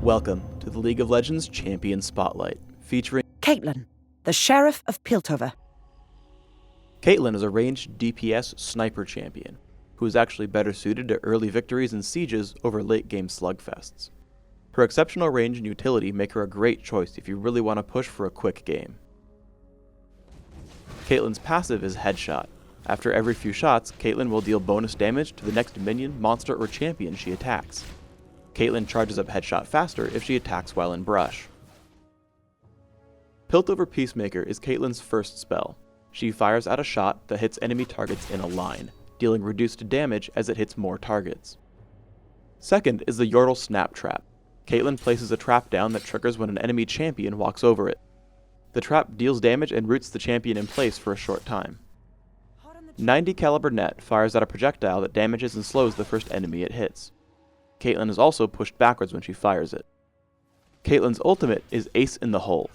Welcome to the League of Legends Champion Spotlight, featuring Caitlyn, the Sheriff of Piltover. Caitlyn is a ranged DPS sniper champion, who is actually better suited to early victories and sieges over late-game slugfests. Her exceptional range and utility make her a great choice if you really want to push for a quick game. Caitlyn's passive is Headshot. After every few shots, Caitlyn will deal bonus damage to the next minion, monster, or champion she attacks. Caitlyn charges up Headshot faster if she attacks while in brush. Piltover Peacemaker is Caitlyn's first spell. She fires out a shot that hits enemy targets in a line, dealing reduced damage as it hits more targets. Second is the Yordle Snap Trap. Caitlyn places a trap down that triggers when an enemy champion walks over it. The trap deals damage and roots the champion in place for a short time. 90 caliber net fires out a projectile that damages and slows the first enemy it hits. Caitlyn is also pushed backwards when she fires it. Caitlyn's ultimate is Ace in the Hole.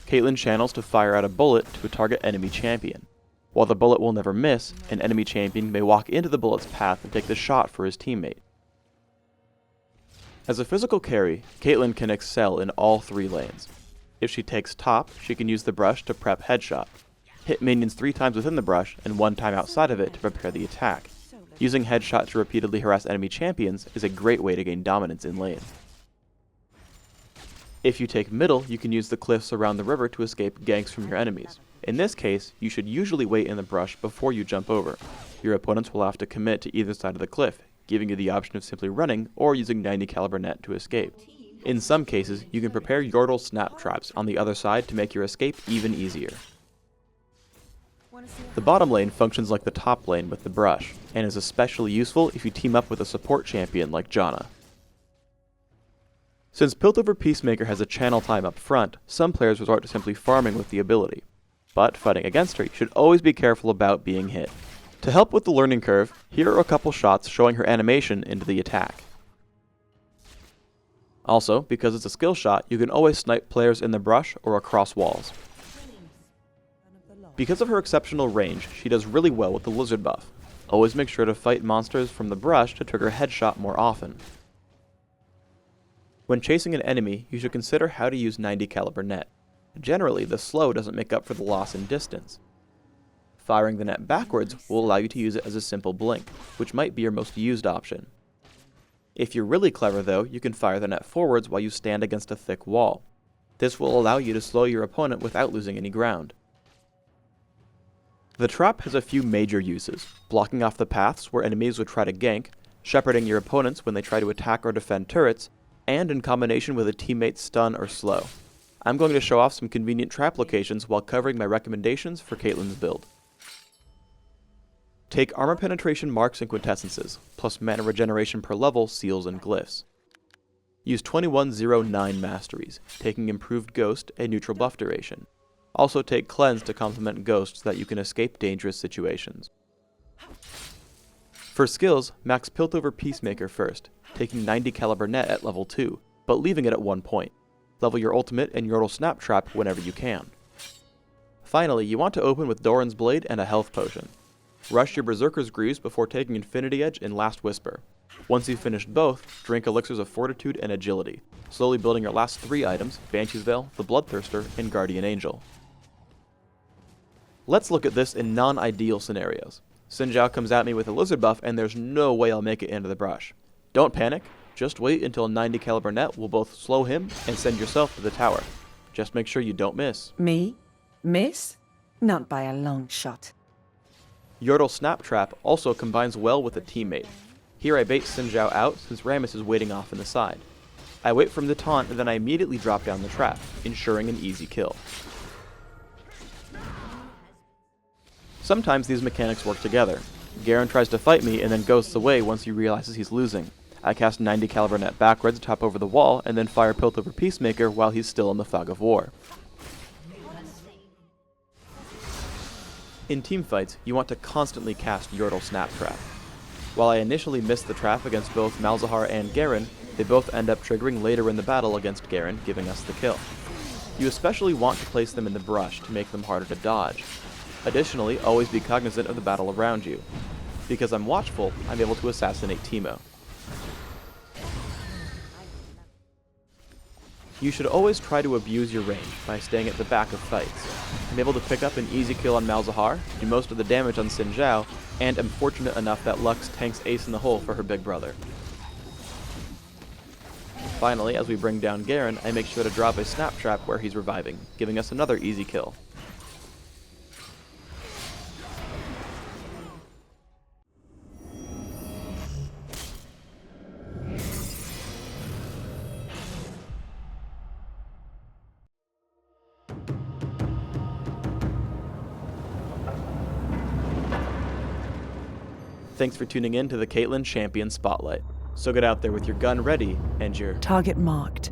Caitlyn channels to fire out a bullet to a target enemy champion. While the bullet will never miss, an enemy champion may walk into the bullet's path and take the shot for his teammate. As a physical carry, Caitlyn can excel in all three lanes. If she takes top, she can use the brush to prep Headshot, hit minions 3 times within the brush and 1 time outside of it to prepare the attack. Using Headshot to repeatedly harass enemy champions is a great way to gain dominance in lane. If you take middle, you can use the cliffs around the river to escape ganks from your enemies. In this case, you should usually wait in the brush before you jump over. Your opponents will have to commit to either side of the cliff, giving you the option of simply running or using 90 caliber net to escape. In some cases, you can prepare Yordle Snap Traps on the other side to make your escape even easier. The bottom lane functions like the top lane with the brush, and is especially useful if you team up with a support champion like Janna. Since Piltover Peacemaker has a channel time up front, some players resort to simply farming with the ability. But fighting against her, you should always be careful about being hit. To help with the learning curve, here are a couple shots showing her animation into the attack. Also, because it's a skill shot, you can always snipe players in the brush or across walls. Because of her exceptional range, she does really well with the Lizard buff. Always make sure to fight monsters from the brush to trigger Headshot more often. When chasing an enemy, you should consider how to use 90 caliber net. Generally, the slow doesn't make up for the loss in distance. Firing the net backwards will allow you to use it as a simple blink, which might be your most used option. If you're really clever though, you can fire the net forwards while you stand against a thick wall. This will allow you to slow your opponent without losing any ground. The trap has a few major uses, blocking off the paths where enemies would try to gank, shepherding your opponents when they try to attack or defend turrets, and in combination with a teammate's stun or slow. I'm going to show off some convenient trap locations while covering my recommendations for Caitlyn's build. Take armor penetration marks and quintessences, plus mana regeneration per level, seals, and glyphs. Use 2109 masteries, taking improved ghost and neutral buff duration. Also take cleanse to complement ghost so that you can escape dangerous situations. For skills, max Piltover Peacemaker first, taking 90 caliber net at level 2, but leaving it at 1 point. Level your ultimate and Yordle Snap Trap whenever you can. Finally, you want to open with Doran's Blade and a health potion. Rush your Berserker's Greaves before taking Infinity Edge and Last Whisper. Once you've finished both, drink Elixirs of Fortitude and Agility, slowly building your last 3 items, Banshee's Veil, the Bloodthirster, and Guardian Angel. Let's look at this in non-ideal scenarios. Xin Zhao comes at me with a Lizard buff and there's no way I'll make it into the brush. Don't panic, just wait until 90 caliber net will both slow him and send yourself to the tower. Just make sure you don't miss. Me? Miss? Not by a long shot. Yordle Snap Trap also combines well with a teammate. Here I bait Xin Zhao out since Rammus is waiting off in the side. I wait for him to taunt and then I immediately drop down the trap, ensuring an easy kill. Sometimes these mechanics work together. Garen tries to fight me and then ghosts away once he realizes he's losing. I cast 90 caliber net backwards to top over the wall and then fire Piltover Peacemaker while he's still in the fog of war. In teamfights, you want to constantly cast Yordle Snap Trap. While I initially missed the trap against both Malzahar and Garen, they both end up triggering later in the battle against Garen, giving us the kill. You especially want to place them in the brush to make them harder to dodge. Additionally, always be cognizant of the battle around you. Because I'm watchful, I'm able to assassinate Teemo. You should always try to abuse your range by staying at the back of fights. I'm able to pick up an easy kill on Malzahar, do most of the damage on Xin Zhao, and am fortunate enough that Lux tanks Ace in the hole for her big brother. Finally, as we bring down Garen, I make sure to drop a snap trap where he's reviving, giving us another easy kill. Thanks for tuning in to the Caitlyn Champion Spotlight. So get out there with your gun ready and your Target marked.